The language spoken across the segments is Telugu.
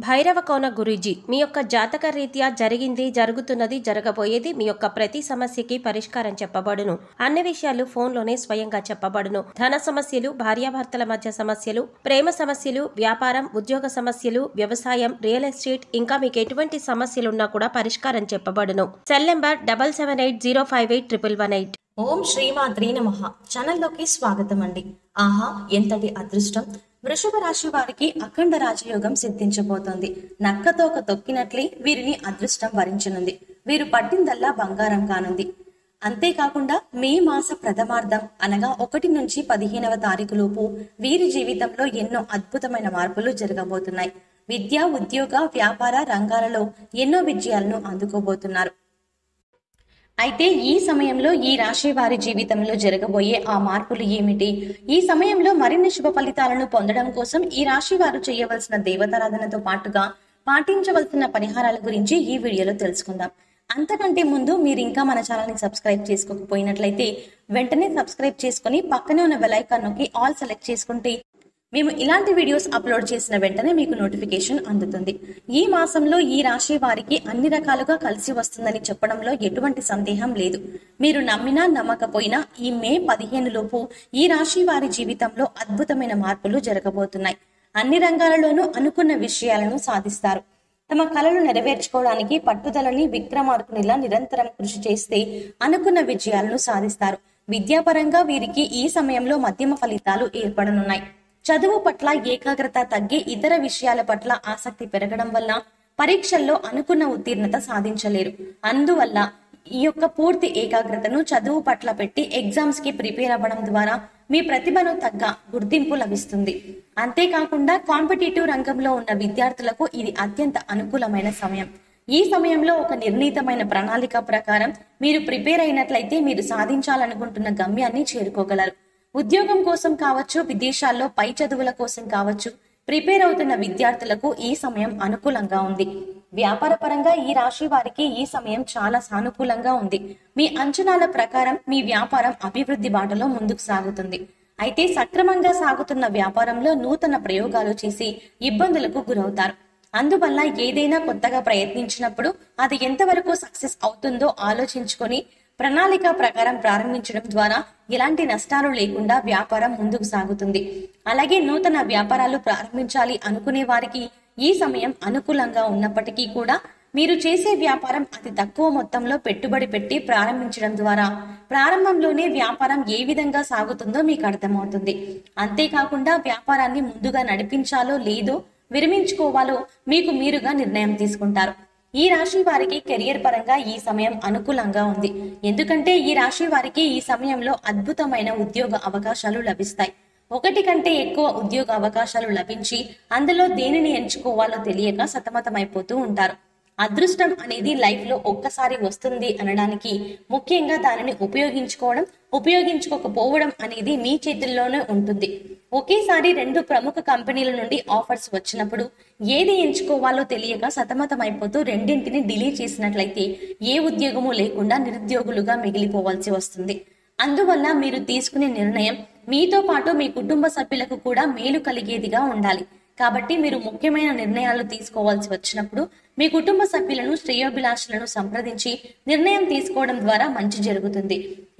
భైరవ కోన గురూజీ, మీ యొక్క జాతక రీత్యా జరిగింది, జరుగుతున్నది, జరగబోయేది, మీ యొక్క ప్రతి సమస్యకి పరిష్కారం చెప్పబడును. అన్ని విషయాలు ఫోన్లోనే స్వయంగా చెప్పబడును. ధన సమస్యలు, భార్యాభర్తల మధ్య సమస్యలు, ప్రేమ సమస్యలు, వ్యాపారం, ఉద్యోగ సమస్యలు, వ్యవసాయం, రియల్ ఎస్టేట్, ఇంకా మీకు ఎటువంటి సమస్యలున్నా కూడా పరిష్కారం చెప్పబడును. Cell number 7780581118. ఓం శ్రీమాత్రే నమః. ఛానల్లోకి స్వాగతం అండి. ఆహా, ఎంతటి అదృష్టం! వృషభ రాశి వారికి అఖండ రాజయోగం సిద్ధించబోతోంది. నక్కతోక తొక్కినట్లే వీరిని అదృష్టం వరించనుంది. వీరు పట్టిందల్లా బంగారం కానుంది. అంతేకాకుండా మే మాస ప్రథమార్థం అనగా 1 నుంచి 15వ తారీఖు లోపు వీరి జీవితంలో ఎన్నో అద్భుతమైన మార్పులు జరగబోతున్నాయి. విద్య, ఉద్యోగ, వ్యాపార రంగాలలో ఎన్నో విజయాలను అందుకోబోతున్నారు. అయితే ఈ సమయంలో ఈ రాశి వారి జీవితంలో జరగబోయే ఆ మార్పులు ఏమిటి? ఈ సమయంలో మరిన్ని శుభ ఫలితాలను పొందడం కోసం ఈ రాశి వారు చేయవలసిన దేవతారాధనతో పాటుగా పాటించవలసిన పరిహారాల గురించి ఈ వీడియోలో తెలుసుకుందాం. అంతకంటే ముందు మీరు ఇంకా మన ఛానల్ ని సబ్స్క్రైబ్ చేసుకోకపోయినట్లయితే వెంటనే సబ్స్క్రైబ్ చేసుకుని పక్కనే ఉన్న బెల్ ఐకాన్ నొక్కి ఆల్ సెలెక్ట్ చేసుకుంటే మేము ఇలాంటి వీడియోస్ అప్లోడ్ చేసిన వెంటనే మీకు నోటిఫికేషన్ అందుతుంది. ఈ మాసంలో ఈ రాశి వారికి అన్ని రకాలుగా కలిసి వస్తుందని చెప్పడంలో ఎటువంటి సందేహం లేదు. మీరు నమ్మినా నమ్మకపోయినా ఈ మే 15 లోపు ఈ రాశి వారి జీవితంలో అద్భుతమైన మార్పులు జరగబోతున్నాయి. అన్ని రంగాలలోనూ అనుకున్న విషయాలను సాధిస్తారు. తమ కలలు నెరవేర్చుకోవడానికి పట్టుదలని విక్రమార్కునిలా నిరంతరం కృషి చేస్తే అనుకున్న విజయాలను సాధిస్తారు. విద్యాపరంగా వీరికి ఈ సమయంలో మధ్యమ ఫలితాలు ఏర్పడనున్నాయి. చదువు పట్ల ఏకాగ్రత తగ్గి ఇతర విషయాల పట్ల ఆసక్తి పెరగడం వల్ల పరీక్షల్లో అనుకున్న ఉత్తీర్ణత సాధించలేరు. అందువల్ల ఈ యొక్క పూర్తి ఏకాగ్రతను చదువు పట్ల పెట్టి ఎగ్జామ్స్ కి ప్రిపేర్ అవ్వడం ద్వారా మీ ప్రతిభను తగ్గ గుర్తింపు లభిస్తుంది. అంతేకాకుండా కాంపిటేటివ్ రంగంలో ఉన్న విద్యార్థులకు ఇది అత్యంత అనుకూలమైన సమయం. ఈ సమయంలో ఒక నిర్ణీతమైన ప్రణాళిక ప్రకారం మీరు ప్రిపేర్ అయినట్లయితే మీరు సాధించాలనుకుంటున్న గమ్యాన్ని చేరుకోగలరు. ఉద్యోగం కోసం కావచ్చు, విదేశాల్లో పై చదువుల కోసం కావచ్చు, ప్రిపేర్ అవుతున్న విద్యార్థులకు ఈ సమయం అనుకూలంగా ఉంది. వ్యాపార పరంగా ఈ రాశి వారికి ఈ సమయం చాలా సానుకూలంగా ఉంది. మీ అంచనాల ప్రకారం మీ వ్యాపారం అభివృద్ధి బాటలో ముందుకు సాగుతుంది. అయితే సక్రమంగా సాగుతున్న వ్యాపారంలో నూతన ప్రయోగాలు చేసి ఇబ్బందులకు గురవుతారు. అందువల్ల ఏదైనా కొత్తగా ప్రయత్నించినప్పుడు అది ఎంతవరకు సక్సెస్ అవుతుందో ఆలోచించుకొని ప్రణాళిక ప్రకారం ప్రారంభించడం ద్వారా ఎలాంటి నష్టాలు లేకుండా వ్యాపారం ముందుకు సాగుతుంది. అలాగే నూతన వ్యాపారాలు ప్రారంభించాలి అనుకునే వారికి ఈ సమయం అనుకూలంగా ఉన్నప్పటికీ కూడా మీరు చేసే వ్యాపారం అతి తక్కువ మొత్తంలో పెట్టుబడి పెట్టి ప్రారంభించడం ద్వారా ప్రారంభంలోనే వ్యాపారం ఏ విధంగా సాగుతుందో మీకు అర్థమవుతుంది. అంతేకాకుండా వ్యాపారాన్ని ముందుగా నడిపించాలో లేదో విరమించుకోవాలో మీకు మీరుగా నిర్ణయం తీసుకుంటారు. ఈ రాశి వారికి కెరియర్ పరంగా ఈ సమయం అనుకూలంగా ఉంది. ఎందుకంటే ఈ రాశి వారికి ఈ సమయంలో అద్భుతమైన ఉద్యోగ అవకాశాలు లభిస్తాయి. 1 కంటే ఎక్కువ ఉద్యోగ అవకాశాలు లభించి అందులో దేనిని ఎంచుకోవాలో తెలియక సతమతమైపోతూ ఉంటారు. అదృష్టం అనేది లైఫ్ లో ఒక్కసారి వస్తుంది అనడానికి ముఖ్యంగా దానిని ఉపయోగించుకోకపోవడం అనేది మీ చేతుల్లోనే ఉంటుంది. ఒకేసారి 2 ప్రముఖ కంపెనీల నుండి ఆఫర్స్ వచ్చినప్పుడు ఏది ఎంచుకోవాలో తెలియక సతమతమైపోతూ రెండింటిని డిలే చేసినట్లయితే ఏ ఉద్యోగము లేకుండా నిరుద్యోగులుగా మిగిలిపోవాల్సి వస్తుంది. అందువల్ల మీరు తీసుకునే నిర్ణయం మీతో పాటు మీ కుటుంబ సభ్యులకు కూడా మేలు కలిగేదిగా ఉండాలి. కాబట్టి మీరు ముఖ్యమైన నిర్ణయాలు తీసుకోవాల్సి వచ్చినప్పుడు మీ కుటుంబ సభ్యులను, శ్రేయోభిలాషులను సంప్రదించి నిర్ణయం తీసుకోవడం ద్వారా మంచి జరుగుతుంది.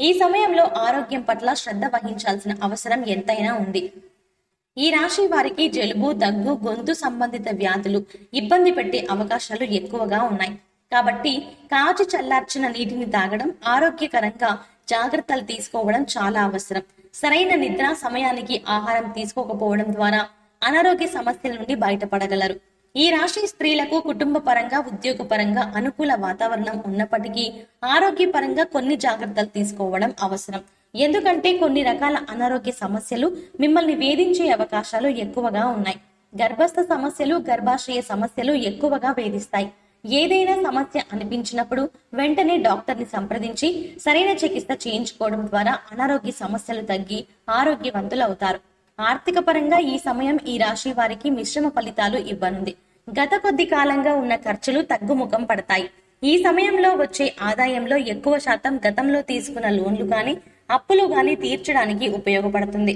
ఈ సమయంలో ఆరోగ్యం పట్ల శ్రద్ధ వహించాల్సిన అవసరం ఎంతైనా ఉంది. ఈ రాశి వారికి జలుబు, దగ్గు, గొంతు సంబంధిత వ్యాధులు ఇబ్బంది పెట్టే అవకాశాలు ఎక్కువగా ఉన్నాయి. కాబట్టి కాచి చల్లార్చిన నీటిని తాగడం, ఆరోగ్యకరంగా జాగ్రత్తలు తీసుకోవడం చాలా అవసరం. సరైన నిద్ర, సమయానికి ఆహారం తీసుకోకపోవడం ద్వారా అనారోగ్య సమస్యల నుండి బయటపడగలరు. ఈ రాశి స్త్రీలకు కుటుంబ పరంగా, ఉద్యోగ పరంగా అనుకూల వాతావరణం ఉన్నప్పటికీ ఆరోగ్యపరంగా కొన్ని జాగ్రత్తలు తీసుకోవడం అవసరం. ఎందుకంటే కొన్ని రకాల అనారోగ్య సమస్యలు మిమ్మల్ని వేధించే అవకాశాలు ఎక్కువగా ఉన్నాయి. గర్భస్థ సమస్యలు, గర్భాశయ సమస్యలు ఎక్కువగా వేధిస్తాయి. ఏదైనా సమస్య అనిపించినప్పుడు వెంటనే డాక్టర్ ని సంప్రదించి సరైన చికిత్స చేయించుకోవడం ద్వారా అనారోగ్య సమస్యలు తగ్గి ఆరోగ్యవంతులవుతారు. ఆర్థిక పరంగా ఈ సమయం ఈ రాశి వారికి మిశ్రమ ఫలితాలు ఇవ్వనుంది. గత కొద్ది కాలంగా ఉన్న ఖర్చులు తగ్గుముఖం పడతాయి. ఈ సమయంలో వచ్చే ఆదాయంలో ఎక్కువ శాతం గతంలో తీసుకున్న లోన్లు గాని, అప్పులు గాని తీర్చడానికి ఉపయోగపడుతుంది.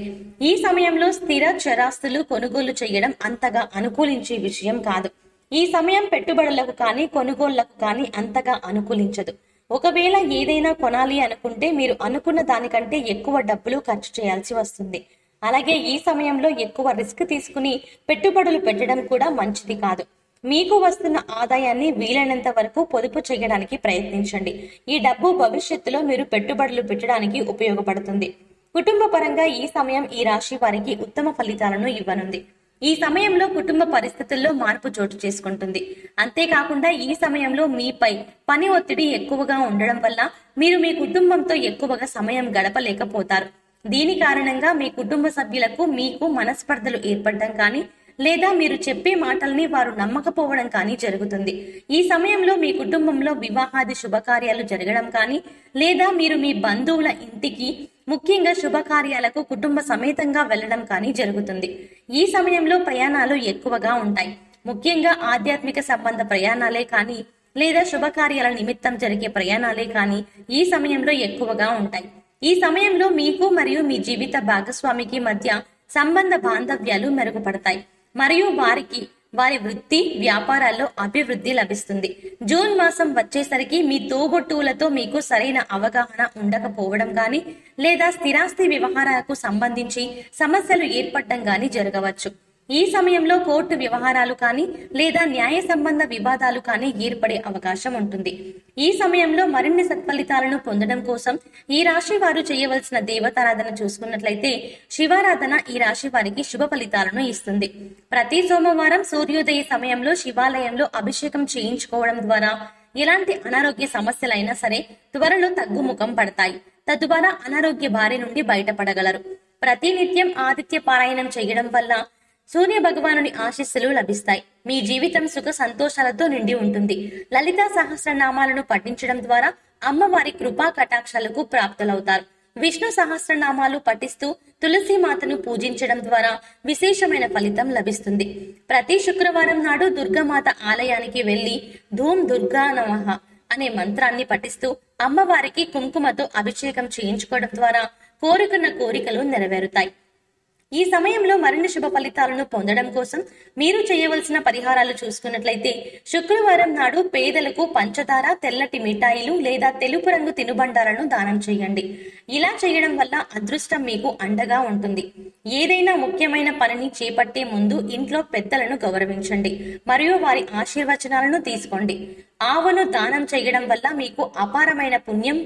ఈ సమయంలో స్థిర చరాస్తులు కొనుగోలు చేయడం అంతగా అనుకూలించే విషయం కాదు. ఈ సమయం పెట్టుబడులకు కానీ కొనుగోళ్లకు కానీ అంతగా అనుకూలించదు. ఒకవేళ ఏదైనా కొనాలి అనుకుంటే మీరు అనుకున్న దానికంటే ఎక్కువ డబ్బులు ఖర్చు చేయాల్సి వస్తుంది. అలాగే ఈ సమయంలో ఎక్కువ రిస్క్ తీసుకుని పెట్టుబడులు పెట్టడం కూడా మంచిది కాదు. మీకు వస్తున్న ఆదాయాన్ని వీలైనంత వరకు పొదుపు చేయడానికి ప్రయత్నించండి. ఈ డబ్బు భవిష్యత్తులో మీరు పెట్టుబడులు పెట్టడానికి ఉపయోగపడుతుంది. కుటుంబ పరంగా ఈ సమయం ఈ రాశి వారికి ఉత్తమ ఫలితాలను ఇవ్వనుంది. ఈ సమయంలో కుటుంబ పరిస్థితుల్లో మార్పు చోటు చేసుకుంటుంది. అంతేకాకుండా ఈ సమయంలో మీపై పని ఒత్తిడి ఎక్కువగా ఉండడం వల్ల మీరు మీ కుటుంబంతో ఎక్కువగా సమయం గడపలేకపోతారు. దీని కారణంగా మీ కుటుంబ సభ్యులకు మీకు మనస్పర్ధలు ఏర్పడడం కానీ లేదా మీరు చెప్పే మాటల్ని వారు నమ్మకపోవడం కానీ జరుగుతుంది. ఈ సమయంలో మీ కుటుంబంలో వివాహాది శుభకార్యాలు జరగడం కానీ లేదా మీరు మీ బంధువుల ఇంటికి ముఖ్యంగా శుభకార్యాలకు కుటుంబ సమేతంగా వెళ్లడం కానీ జరుగుతుంది. ఈ సమయంలో ప్రయాణాలు ఎక్కువగా ఉంటాయి. ముఖ్యంగా ఆధ్యాత్మిక సంబంధ ప్రయాణాలే కానీ లేదా శుభకార్యాల నిమిత్తం జరిగే ప్రయాణాలే కానీ ఈ సమయంలో ఎక్కువగా ఉంటాయి. ఈ సమయంలో మీకు మరియు మీ జీవిత భాగస్వామికి మధ్య సంబంధ బాంధవ్యాలు మెరుగుపడతాయి మరియు వారి వృత్తి వ్యాపారాల్లో అభివృద్ధి లభిస్తుంది. జూన్ మాసం వచ్చేసరికి మీ తోబుట్టువులతో మీకు సరైన అవగాహన ఉండకపోవడం గాని లేదా స్థిరాస్తి వ్యవహారాలకు సంబంధించి సమస్యలు ఏర్పడడం గాని జరగవచ్చు. ఈ సమయంలో కోర్టు వ్యవహారాలు కానీ లేదా న్యాయ సంబంధ వివాదాలు కానీ ఏర్పడే అవకాశం ఉంటుంది. ఈ సమయంలో మరిన్ని సత్ఫలితాలను పొందడం కోసం ఈ రాశి వారు చేయవలసిన దేవతారాధన చూసుకున్నట్లయితే శివారాధన ఈ రాశి వారికి శుభ ఫలితాలను ఇస్తుంది. ప్రతి సోమవారం సూర్యోదయ సమయంలో శివాలయంలో అభిషేకం చేయించుకోవడం ద్వారా ఎలాంటి అనారోగ్య సమస్యలైనా సరే త్వరలో తగ్గుముఖం పడతాయి. తద్వారా అనారోగ్య బారి నుండి బయటపడగలరు. ప్రతినిత్యం ఆదిత్య పారాయణం చేయడం వల్ల సూర్య భగవానుని ఆశీస్సులు లభిస్తాయి. మీ జీవితం సుఖ సంతోషాలతో నిండి ఉంటుంది. లలితా సహస్రనామాలను పఠించడం ద్వారా అమ్మవారి కృపా కటాక్షాలకు ప్రాప్తులవుతారు. విష్ణు సహస్రనామాలు పఠిస్తూ తులసి మాతను పూజించడం ద్వారా విశేషమైన ఫలితం లభిస్తుంది. ప్రతి శుక్రవారం నాడు దుర్గామాత ఆలయానికి వెళ్లి ధూమ్ దుర్గా నమః అనే మంత్రాన్ని పఠిస్తూ అమ్మవారికి కుంకుమతో అభిషేకం చేయించుకోవడం ద్వారా కోరుకున్న కోరికలు నెరవేరుతాయి. ఈ సమయంలో మరిన్ని శుభ ఫలితాలను పొందడం కోసం మీరు చేయవలసిన పరిహారాలు చూసుకున్నట్లయితే శుక్రవారం నాడు పేదలకు పంచదార, తెల్లటి మిఠాయిలు లేదా తెలుపు రంగు తినుబండాలను దానం చేయండి. ఇలా చేయడం వల్ల అదృష్టం మీకు అండగా ఉంటుంది. ఏదైనా ముఖ్యమైన పనిని చేపట్టే ముందు ఇంట్లో పెద్దలను గౌరవించండి మరియు వారి ఆశీర్వచనాలను తీసుకోండి. ఆవును దానం చేయడం వల్ల మీకు అపారమైన పుణ్యం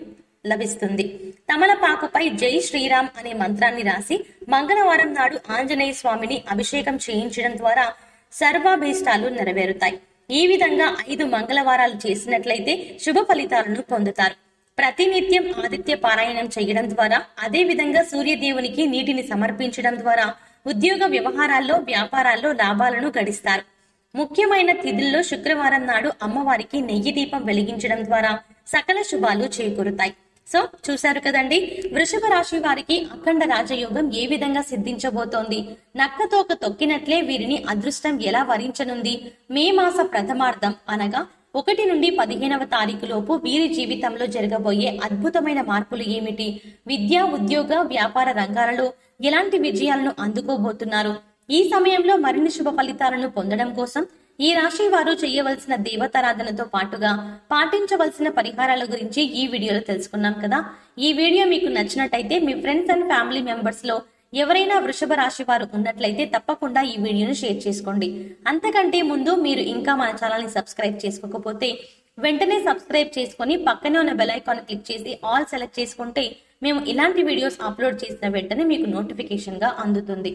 లభిస్తుంది. తమలపాకుపై జై శ్రీరామ్ అనే మంత్రాన్ని రాసి మంగళవారం నాడు ఆంజనేయ స్వామిని అభిషేకం చేయించడం ద్వారా సర్వాభీష్టాలు నెరవేరుతాయి. ఈ విధంగా 5 మంగళవారాలు చేసినట్లయితే శుభ ఫలితాలను పొందుతారు. ప్రతినిత్యం ఆదిత్య పారాయణం చేయడం ద్వారా అదే విధంగా సూర్యదేవునికి నీటిని సమర్పించడం ద్వారా ఉద్యోగ వ్యవహారాల్లో వ్యాపారాల్లో లాభాలను గడిస్తారు. ముఖ్యమైన తిథుల్లో శుక్రవారం నాడు అమ్మవారికి నెయ్యి దీపం వెలిగించడం ద్వారా సకల శుభాలు చేకూరుతాయి. సో చూశారు కదండి, వృషభ రాశి వారికి అఖండ రాజయోగం ఏ విధంగా సిద్ధించబోతోంది. నక్కతోక తొక్కినట్లే వీరిని అదృష్టం ఎలా వరించనుంది. మే మాస ప్రథమార్థం అనగా 1 నుండి 15వ తారీఖు లోపు వీరి జీవితంలో జరగబోయే అద్భుతమైన మార్పులు ఏమిటి, విద్యా ఉద్యోగ వ్యాపార రంగాలలో ఎలాంటి విజయాలను అందుకోబోతున్నారు. ఈ సమయంలో మరిన్ని శుభ ఫలితాలను పొందడం కోసం ఈ రాశి వారు చేయవలసిన దేవతారాధనతో పాటుగా పాటించవలసిన పరిహారాల గురించి ఈ వీడియోలో తెలుసుకున్నాం కదా. ఈ వీడియో మీకు నచ్చినట్టయితే మీ ఫ్రెండ్స్ అండ్ ఫ్యామిలీ మెంబర్స్ లో ఎవరైనా వృషభ రాశి వారు ఉన్నట్లయితే తప్పకుండా ఈ వీడియోను షేర్ చేసుకోండి. అంతకంటే ముందు మీరు ఇంకా మన ఛానల్ ని సబ్స్క్రైబ్ చేసుకోకపోతే వెంటనే సబ్స్క్రైబ్ చేసుకొని పక్కనే ఉన్న బెల్ ఐకాన్ క్లిక్ చేసి ఆల్ సెలెక్ట్ చేసుకుంటే మేము ఇలాంటి వీడియోస్ అప్లోడ్ చేసిన వెంటనే మీకు నోటిఫికేషన్ గా అందుతుంది.